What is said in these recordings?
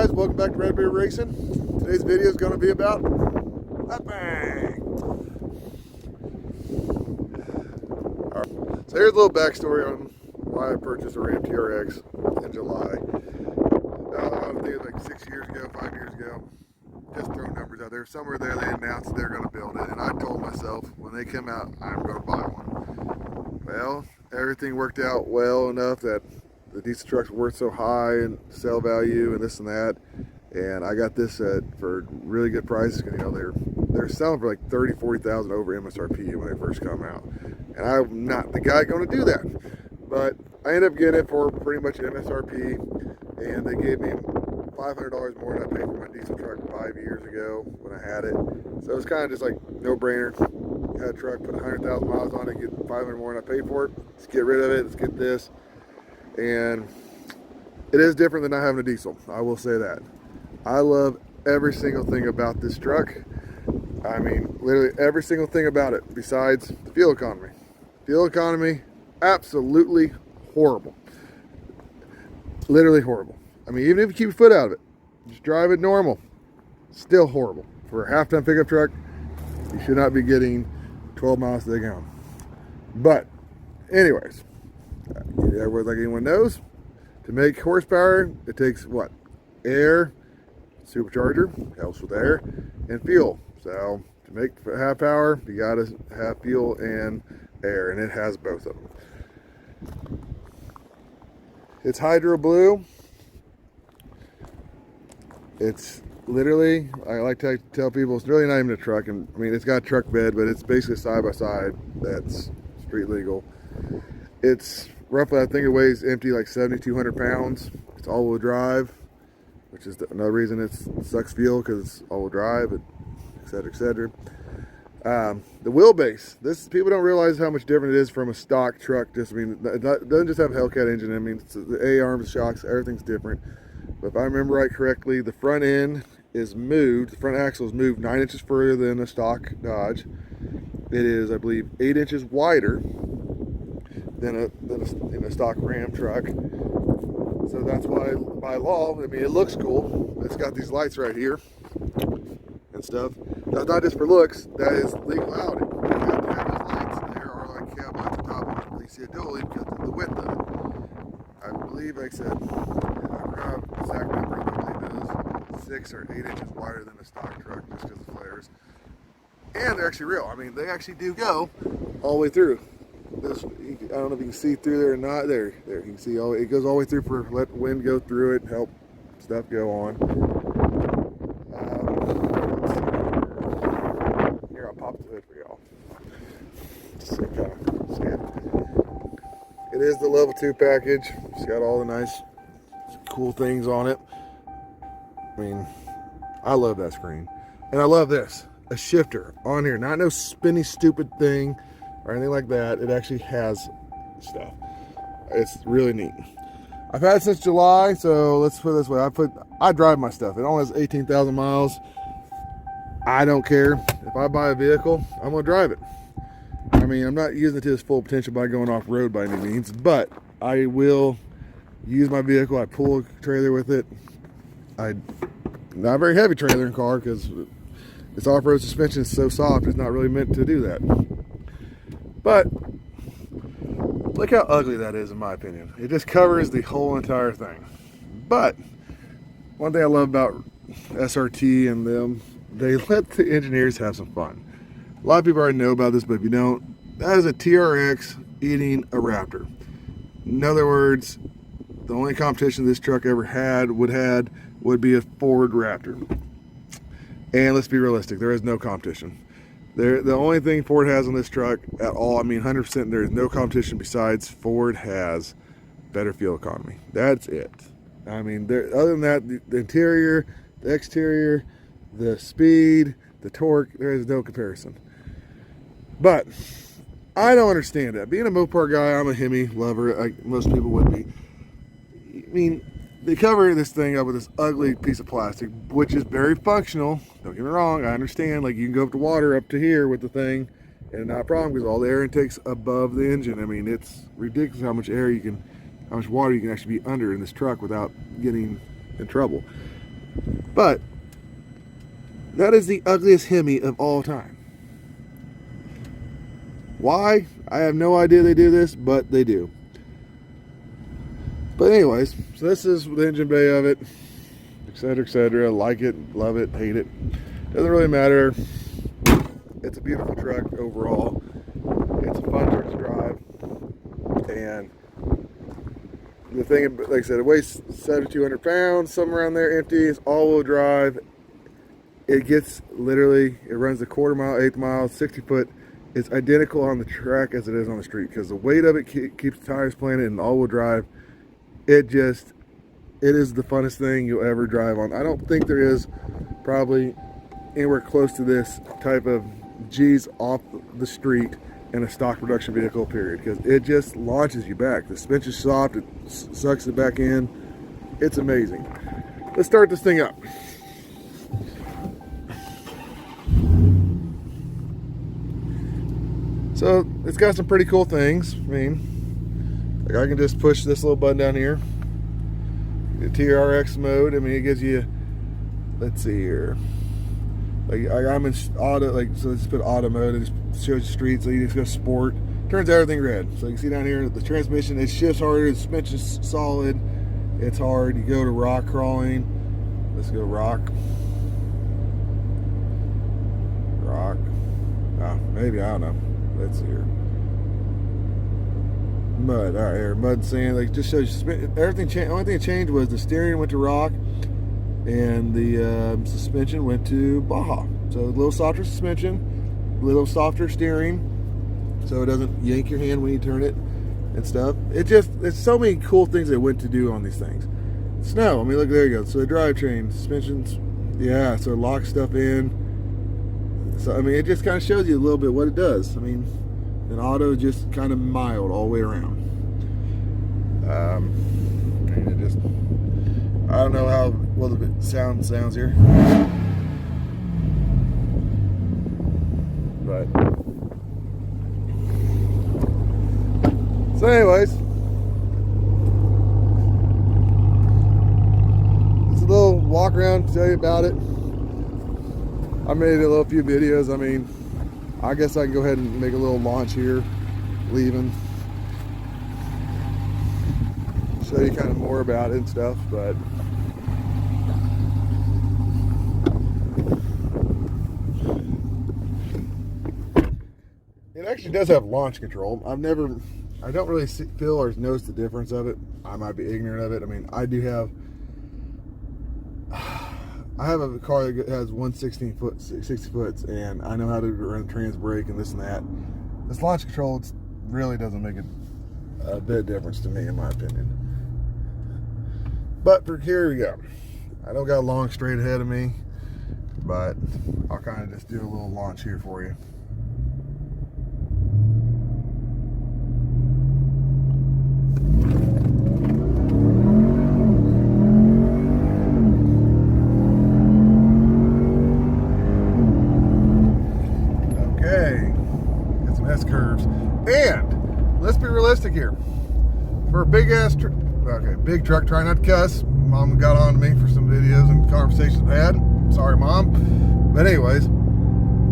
guys, welcome back to Red Beard Racing. Today's video is going to be about that bang. Alright, so here's a little backstory on why I purchased a Ram TRX in July. I think it was like 6 years ago, 5 years ago. Just throwing numbers out there. Somewhere there they announced that they're going to build it, and I told myself when they come out, I'm going to buy one. Well, everything worked out well enough that the diesel trucks were worth so high and sale value and this and that, and I got this for really good prices. You know, they're selling for like 30, 40,000 over MSRP when they first come out, and I'm not the guy going to do that. But I ended up getting it for pretty much MSRP, and they gave me $500 more than I paid for my diesel truck 5 years ago when I had it. So it was kind of just like no-brainer. Had a truck, put 100,000 miles on it, get 500 more than I paid for it. Let's get rid of it. Let's get this. And it is different than not having a diesel, I will say that. I love every single thing about this truck. I mean, literally every single thing about it besides the fuel economy. Fuel economy, absolutely horrible. Literally horrible. I mean, even if you keep your foot out of it, just drive it normal, still horrible. For a half-ton pickup truck, you should not be getting 12 miles to the gallon. But anyways, like anyone knows, to make horsepower, it takes what? Air, supercharger, helps with air, and fuel. So to make half power, you gotta have fuel and air, and it has both of them. It's hydro blue. It's literally, I like to tell people, it's really not even a truck. And I mean, it's got a truck bed, but it's basically side by side that's street legal. It's roughly, I think it weighs empty like 7,200 pounds. It's all-wheel drive, which is another reason it sucks fuel, because it's all-wheel drive, et cetera, et cetera. The wheelbase, people don't realize how much different it is from a stock truck. Just, I mean, it doesn't just have a Hellcat engine. I mean, it's the A-arms, shocks, everything's different. But if I remember right correctly, the front end is moved, the front axle is moved 9 inches further than a stock Dodge. It is, I believe, 8 inches wider than a stock Ram truck. So that's why, by law, I mean, it looks cool. It's got these lights right here and stuff. That's not just for looks, that is legality. You have to have those lights, and there are like cab lights on top of it. You see it dually because of the width of it. I believe, like I said, I forgot the exact number, I believe it is 6 or 8 inches wider than a stock truck just because of flares. And they're actually real. I mean, they actually do go all the way through. This, I don't know if you can see through there or not. There, you can see it goes all the way through for let wind go through it, help stuff go on. Here, I'll pop the hood for y'all. Just so kind of see it. It is the level 2 package. It's got all the nice, cool things on it. I mean, I love that screen, and I love this. A shifter on here, not no spinny stupid thing or anything like that. It actually has stuff. It's really neat. I've had it since July, so let's put it this way. I drive my stuff. It only has 18,000 miles. I don't care. If I buy a vehicle, I'm gonna drive it. I mean, I'm not using it to its full potential by going off road by any means, but I will use my vehicle. I pull a trailer with it. Not a very heavy trailer and car, because this off-road suspension is so soft, it's not really meant to do that. But look how ugly that is, in my opinion. It just covers the whole entire thing. But one thing I love about SRT and them, they let the engineers have some fun. A lot of people already know about this, but if you don't, that is a TRX eating a Raptor. In other words, the only competition this truck ever would be a Ford Raptor. And let's be realistic, there is no competition. The only thing Ford has on this truck at all, I mean 100%, there is no competition besides Ford has better fuel economy. That's it. I mean, other than that, the interior, the exterior, the speed, the torque, there is no comparison. But I don't understand that. Being a Mopar guy, I'm a Hemi lover, like most people would be. I mean, they cover this thing up with this ugly piece of plastic, which is very functional. Don't get me wrong, I understand. Like, you can go up to water up to here with the thing, and not a problem, because all the air intake's above the engine. I mean, it's ridiculous how much water you can actually be under in this truck without getting in trouble. But that is the ugliest Hemi of all time. Why? I have no idea they do this, but they do. But anyways, so this is the engine bay of it, etc., etc. Like it, love it, hate it. Doesn't really matter. It's a beautiful truck overall. It's a fun truck to drive. And the thing, like I said, it weighs 7,200 pounds, somewhere around there, empty. It's all-wheel drive. It gets literally, it runs a quarter mile, 8th mile, 60 foot. It's identical on the track as it is on the street because the weight of it keeps the tires planted and all-wheel drive. It is the funnest thing you'll ever drive on. I don't think there is probably anywhere close to this type of G's off the street in a stock production vehicle, period, because it just launches you back. The suspension's soft, it sucks it back in. It's amazing. Let's start this thing up. So it's got some pretty cool things. I mean, like I can just push this little button down here. The TRX mode. I mean, it gives you, let's see here. Like I'm in auto, like, so let's put auto mode. It just shows you street. So you just go sport. Turns everything red. So you can see down here the transmission. It shifts harder. The suspension's solid. It's hard. You go to rock crawling. Let's go rock. Rock. Maybe, I don't know. Let's see here. Mud. All right, here. Mud and sand. Like, just shows you everything changed. The only thing that changed was the steering went to rock and the suspension went to Baja. So a little softer suspension, a little softer steering, so it doesn't yank your hand when you turn it and stuff. It's so many cool things they went to do on these things. Snow. I mean, look, there you go. So the drivetrain, suspensions, yeah. So it locks stuff in. So I mean, it just kind of shows you a little bit what it does. I mean, an auto just kind of mild all the way around. And it just, I don't know how well the sounds here, but so anyways, just a little walk around to tell you about it. I made a little few videos. I mean, I guess I can go ahead and make a little launch here, leaving, show you kind of more about it and stuff, but it actually does have launch control. I don't really feel or notice the difference of it. I might be ignorant of it. I mean, I have a car that has 116 foot, 60 foots, and I know how to run trans brake and this and that. This launch control really doesn't make a bit of difference to me, in my opinion. But for here we go. I don't got a long straight ahead of me, but I'll kind of just do a little launch here for you. Curves, and let's be realistic here. For a big ass big truck, try not to cuss. Mom got on to me for some videos and conversations I've had. Sorry, Mom. But anyways,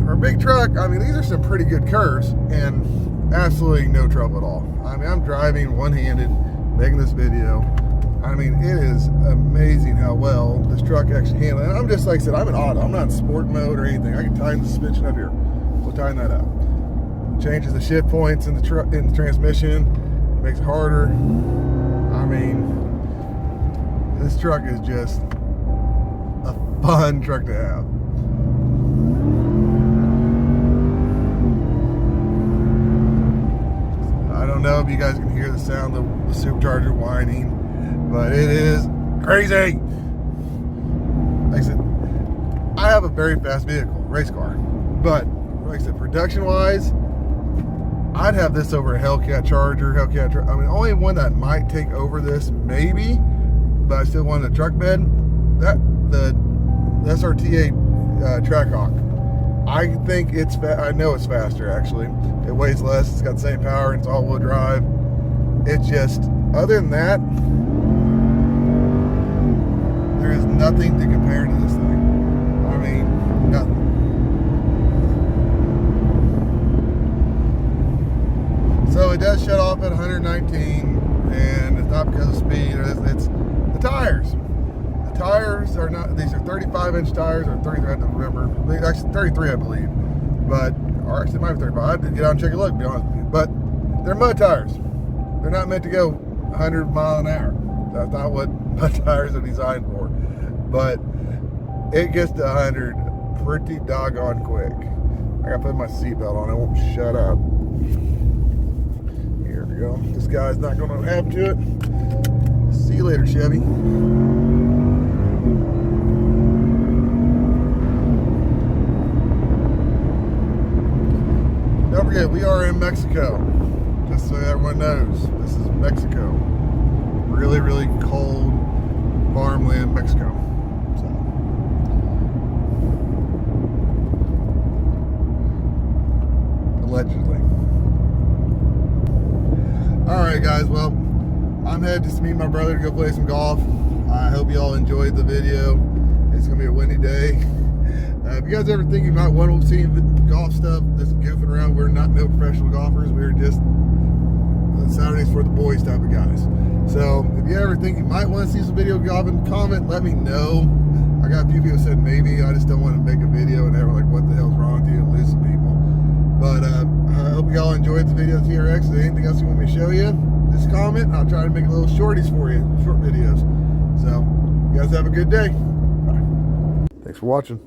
for a big truck, I mean, these are some pretty good curves and absolutely no trouble at all. I mean, I'm driving one-handed, making this video. I mean, it is amazing how well this truck actually handles. And I'm just, like I said, I'm an auto. I'm not in sport mode or anything. I can tighten the suspension up here. We'll tighten that up. Changes the shift points in the transmission, makes it harder. I mean, this truck is just a fun truck to have. I don't know if you guys can hear the sound of the supercharger whining, but it is crazy. Like I said, I have a very fast vehicle, race car, but like I said, production wise, I'd have this over a Hellcat Charger, I mean, only one that might take over this, maybe, but I still want a truck bed. The SRT8 Trackhawk, I think I know it's faster, actually. It weighs less, it's got the same power, and it's all-wheel drive. It's just, other than that, there is nothing to compare to this thing. I mean, nothing. So it does shut off at 119, and it's not because of speed. It's the tires. The tires are not, these are 35-inch tires, or 33, I don't remember. Actually 33, I believe. But, or actually it might be 35. I had to get out and take a look, to be honest with you. But they're mud tires. They're not meant to go 100 miles an hour. That's not what mud tires are designed for. But it gets to 100 pretty doggone quick. I gotta put my seatbelt on, it won't shut up. Here we go. This guy's not gonna happen to it. See you later, Chevy. Don't forget, we are in Mexico. Just so everyone knows, this is Mexico. Really, really cold farmland, Mexico. So. Allegedly. Alright guys, well, I'm headed to meet my brother to go play some golf. I hope you all enjoyed the video. It's going to be a windy day. If you guys ever think you might want to see golf stuff, just goofing around, we're not no professional golfers. We're just Saturdays for the boys type of guys. So if you ever think you might want to see some video golfing, comment, let me know. I got a few people said maybe. I just don't want to make a video and they're like, what the hell's wrong with you, and lose some people. But I hope you all enjoyed the video of TRX. If there's anything else you want me to show you, just comment and I'll try to make little shorties for you, short videos. So you guys have a good day. Bye. Thanks for watching.